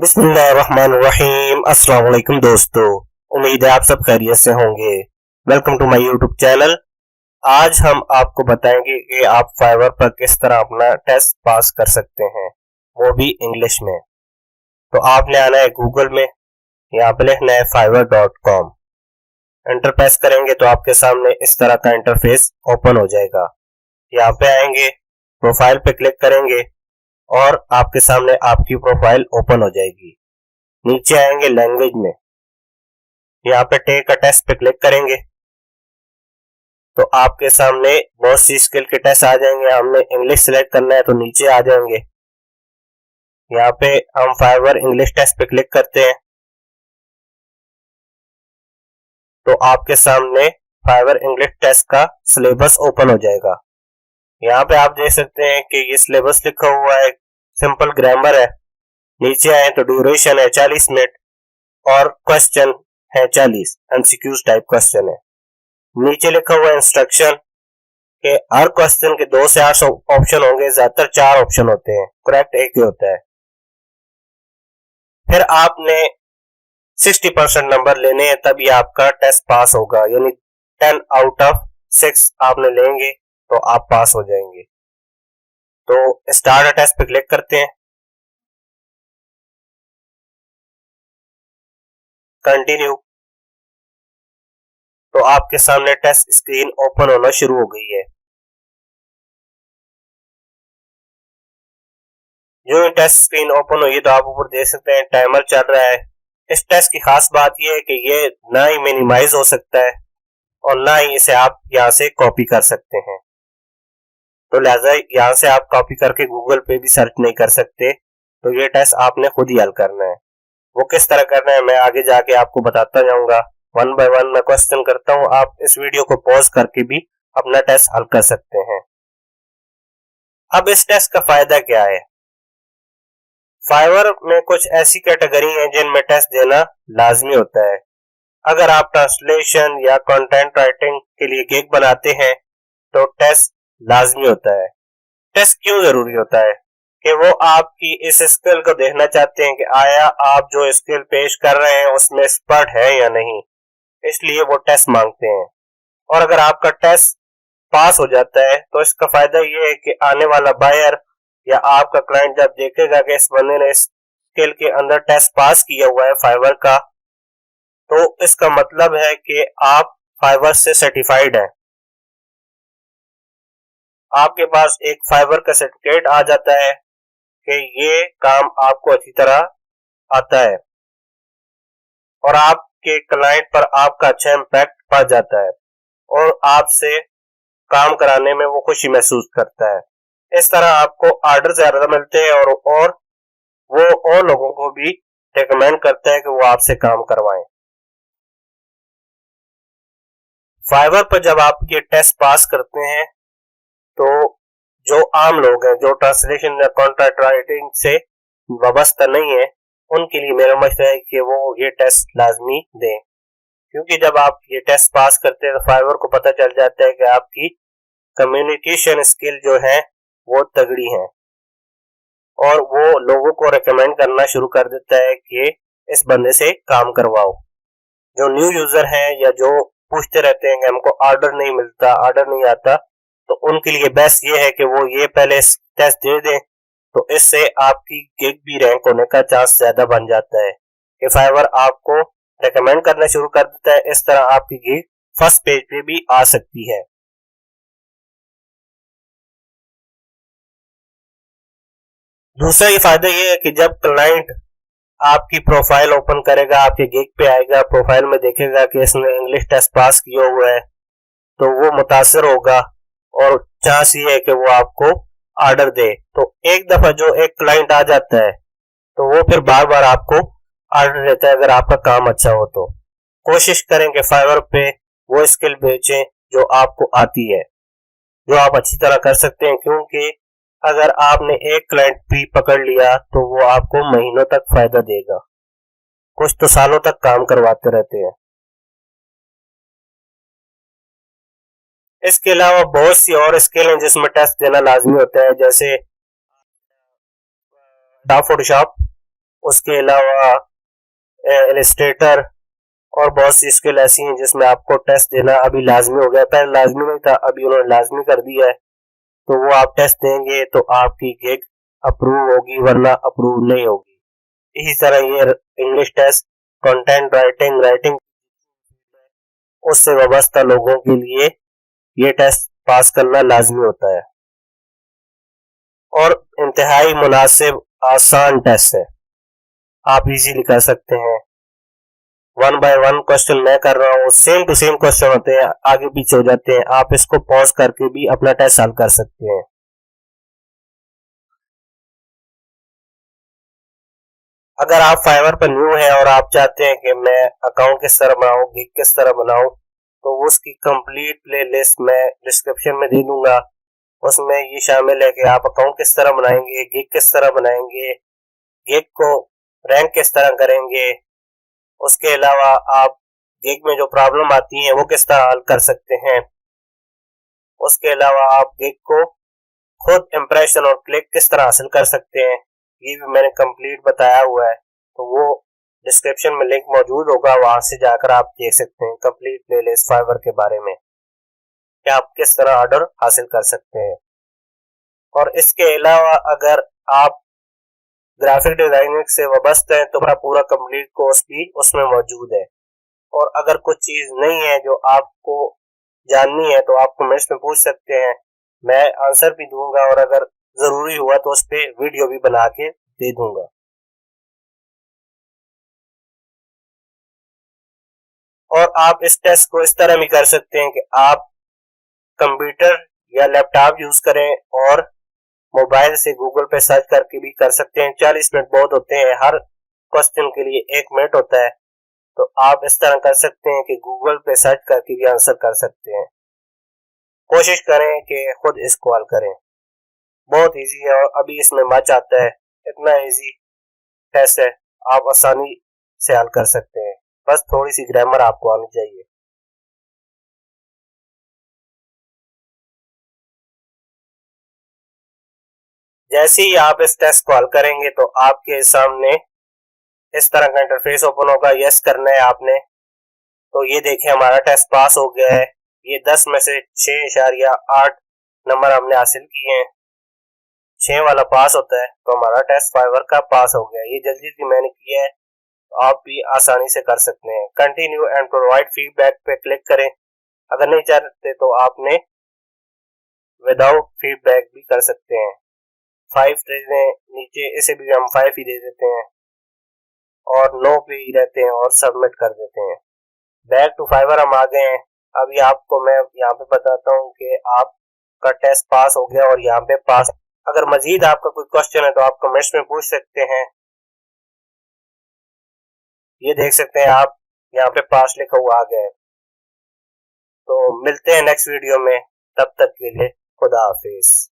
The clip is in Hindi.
बिस्मिल्लाहिर्रहमानिर्रहीम। अस्सलाम वालेकुम दोस्तों, उम्मीद है आप सब खैरियत से होंगे। Welcome to my YouTube channel. आज हम आपको बताएंगे कि आप फाइवर पर किस तरह अपना टेस्ट पास कर सकते हैं, वो भी इंग्लिश में। तो आपने आना है गूगल में, यहाँ पे लिखना है fiverr.com। एंटर प्रेस करेंगे तो आपके सामने इस तरह का इंटरफेस ओपन हो जाएगा। यहाँ पे आएंगे, प्रोफाइल पे क्लिक करेंगे और आपके सामने आपकी प्रोफाइल ओपन हो जाएगी। नीचे आएंगे लैंग्वेज में, यहाँ पे टेक अ टेस्ट पे क्लिक करेंगे तो आपके सामने बहुत सी स्किल के टेस्ट आ जाएंगे। हमने इंग्लिश सिलेक्ट करना है तो नीचे आ जाएंगे। यहाँ पे हम फाइवर इंग्लिश टेस्ट पे क्लिक करते हैं तो आपके सामने फाइवर इंग्लिश टेस्ट का सिलेबस ओपन हो जाएगा। यहाँ पे आप देख सकते हैं कि ये सिलेबस लिखा हुआ है, सिंपल ग्रामर है। नीचे आए तो ड्यूरेशन है 40 मिनट और क्वेश्चन है 40, एमसीक्यूज टाइप क्वेश्चन है। नीचे लिखा हुआ इंस्ट्रक्शन के हर क्वेश्चन के 2 से 8 ऑप्शन होंगे, ज्यादातर 4 ऑप्शन होते हैं, करेक्ट एक ही होता है। फिर आपने 60% नंबर लेने हैं तभी आपका टेस्ट पास होगा, यानी 10 आउट ऑफ 6 आपने लेंगे तो आप पास हो जाएंगे। तो स्टार्ट टेस्ट पे क्लिक करते हैं, कंटिन्यू, तो आपके सामने टेस्ट स्क्रीन ओपन होना शुरू हो गई है। जो टेस्ट स्क्रीन ओपन हुई तो आप ऊपर देख सकते हैं टाइमर चल रहा है। इस टेस्ट की खास बात यह है कि ये ना ही मिनिमाइज हो सकता है और ना ही इसे आप यहाँ से कॉपी कर सकते हैं। तो लिहाजा यहाँ से आप कॉपी करके गूगल पे भी सर्च नहीं कर सकते। तो ये टेस्ट आपने खुद ही हल करना है। वो किस तरह करना है मैं आगे जाके आपको बताता जाऊंगा। वन बाय वन मैं क्वेश्चन करता हूँ, आप इस वीडियो को पॉज करके भी अपना टेस्ट हल कर सकते हैं। अब इस टेस्ट का फायदा क्या है? फाइवर में कुछ ऐसी कैटेगरी है जिनमें टेस्ट देना लाजमी होता है। अगर आप ट्रांसलेशन या कंटेंट राइटिंग के लिए गिग बनाते हैं तो टेस्ट लाजमी होता है। टेस्ट क्यों जरूरी होता है? कि वो आपकी इस स्किल को देखना चाहते हैं कि आया आप जो स्किल पेश कर रहे हैं उसमें एक्सपर्ट है या नहीं, इसलिए वो टेस्ट मांगते हैं। और अगर आपका टेस्ट पास हो जाता है तो इसका फायदा ये है कि आने वाला बायर या आपका क्लाइंट जब देखेगा कि इस बंदे ने इस स्किल के अंदर टेस्ट पास किया हुआ है फाइवर का, तो इसका मतलब है कि आप फाइवर से सर्टिफाइड हैं। आपके पास एक फाइवर का सर्टिफिकेट आ जाता है कि ये काम आपको अच्छी तरह आता है और आपके क्लाइंट पर आपका अच्छा इम्पैक्ट पड़ जाता है और आपसे काम कराने में वो खुशी महसूस करता है। इस तरह आपको ऑर्डर ज्यादा मिलते हैं और वो और लोगों को भी रिकमेंड करता है कि वो आपसे काम करवाएं। फाइवर पर जब आप ये टेस्ट पास करते हैं तो जो आम लोग हैं जो ट्रांसलेशन या कॉन्ट्रैक्ट राइटिंग से वाबस्ता नहीं है, उनके लिए मेरा मशवरा है कि वो ये टेस्ट लाजमी दें, क्योंकि जब आप ये टेस्ट पास करते हैं तो फाइवर को पता चल जाता है कि आपकी कम्युनिकेशन स्किल जो है वो तगड़ी है और वो लोगों को रिकमेंड करना शुरू कर देता है कि इस बंदे से काम करवाओ। जो न्यू यूजर हैं या जो पूछते रहते हैं कि हमको ऑर्डर नहीं मिलता, ऑर्डर नहीं आता, तो उनके लिए बेस्ट ये है कि वो ये पहले टेस्ट दे दें, तो इससे आपकी गिग भी रैंक होने का चांस ज्यादा बन जाता है कि फाइवर आपको रिकमेंड करना शुरू कर देता है। इस तरह आपकी गिग फर्स्ट पेज पे भी आ सकती है। दूसरा ये फायदा ये है कि जब क्लाइंट आपकी प्रोफाइल ओपन करेगा, आपके गिग पे आएगा, प्रोफाइल में देखेगा कि इसने इंग्लिश टेस्ट पास किया हुआ है, तो वो मुतासर होगा और चांस ये है कि वो आपको ऑर्डर दे। तो एक दफा जो एक क्लाइंट आ जाता है तो वो फिर बार बार आपको ऑर्डर देता है। अगर आपका काम अच्छा हो तो कोशिश करें कि फाइवर पे वो स्किल बेचें जो आपको आती है, जो आप अच्छी तरह कर सकते हैं, क्योंकि अगर आपने एक क्लाइंट भी पकड़ लिया तो वो आपको महीनों तक फायदा देगा, कुछ तो सालों तक काम करवाते रहते हैं। इसके अलावा बहुत सी और स्किल हैं जिसमें टेस्ट देना लाजमी होता है, जैसे फोटोशॉप, उसके अलावा इलस्ट्रेटर और बहुत सी स्किल ऐसी हैं जिसमें आपको टेस्ट देना अभी लाजमी हो गया। पहले लाजमी नहीं था, अभी उन्होंने लाजमी कर दिया है। तो वो आप टेस्ट देंगे तो आपकी गिग अप्रूव होगी, वरना अप्रूव नहीं होगी। इसी तरह ये इंग्लिश टेस्ट, कंटेंट राइटिंग उससे वाबस्ता लोगों के लिए ये टेस्ट पास करना लाजमी होता है और इंतहाई मुनासिब आसान टेस्ट है, आप इजीली कर सकते हैं। 1 बाय 1 क्वेश्चन मैं कर रहा हूँ, सेम टू सेम क्वेश्चन होते हैं, आगे पीछे हो जाते हैं, आप इसको पॉज करके भी अपना टेस्ट सॉल्व कर सकते हैं। अगर आप फाइवर पर न्यू हैं और आप चाहते हैं कि मैं अकाउंट किस तरह बनाऊं, गिग किस तरह बनाऊं, तो उसकी कंप्लीट प्लेलिस्ट मैं डिस्क्रिप्शन में दे दूंगा। उसमें ये शामिल है कि आप अकाउंट किस तरह बनाएंगे, गिग किस तरह बनाएंगे, गिग को रैंक किस तरह करेंगे, उसके अलावा आप गिग में जो प्रॉब्लम आती है वो किस तरह हल कर सकते हैं, उसके अलावा आप गिग को खुद इंप्रेशन और क्लिक किस तरह हासिल कर सकते हैं, ये भी मैंने कंप्लीट बताया हुआ है। तो वो डिस्क्रिप्शन में लिंक मौजूद होगा, वहां से जाकर आप देख सकते हैं कंप्लीट प्लेलिस्ट फाइवर के बारे में कि आप किस तरह ऑर्डर हासिल कर सकते हैं। और इसके अलावा अगर आप ग्राफिक डिजाइनिंग से वाबस्ता है तो पूरा कंप्लीट कोर्स भी उसमें मौजूद है। और अगर कुछ चीज नहीं है जो आपको जाननी है तो आप कमेंट्स में पूछ सकते हैं, मैं आंसर भी दूंगा और अगर जरूरी हुआ तो उस पर वीडियो भी बना के दे दूंगा। और आप इस टेस्ट को इस तरह भी कर सकते हैं कि आप कंप्यूटर या लैपटॉप यूज करें और मोबाइल से गूगल पे सर्च करके भी कर सकते हैं। 40 मिनट बहुत होते हैं, हर क्वेश्चन के लिए 1 मिनट होता है। तो आप इस तरह कर सकते हैं कि गूगल पे सर्च करके भी आंसर कर सकते हैं। कोशिश करें कि खुद इसको हल करें, बहुत इजी है और अभी इसमें मच आता है, इतना इजी टेस्ट है, आप आसानी से हल कर सकते हैं। बस थोड़ी सी ग्रामर आपको आनी चाहिए। जैसे ही आप इस टेस्ट को हल करेंगे तो आपके सामने इस तरह का इंटरफेस ओपन होगा, यस करना है आपने। तो ये देखें हमारा टेस्ट पास हो गया है, ये 10 में से 6.8 नंबर हमने हासिल किए हैं, 6 वाला पास होता है तो हमारा टेस्ट फाइवर का पास हो गया। ये जल्दी जल्दी मैंने किया है, तो आप भी आसानी से कर सकते हैं। कंटिन्यू एंड प्रोवाइड फीडबैक पे क्लिक करें, अगर नहीं चाहते तो आपने विदाउट फीडबैक भी कर सकते हैं। 5 दे दें नीचे, इसे भी हम 5 ही दे देते हैं और नो पे ही रहते हैं और सबमिट कर देते हैं। बैक टू फाइवर हम आ गए हैं। अभी आपको मैं यहाँ पे बताता हूँ कि आपका टेस्ट पास हो गया और यहाँ पे पास। अगर मजीद आपका कोई क्वेश्चन है तो आप कमेंट्स में पूछ सकते हैं। ये देख सकते हैं आप, यहाँ पे पास लिखा हुआ आ गया है। तो मिलते हैं नेक्स्ट वीडियो में, तब तक के लिए खुदा हाफिज।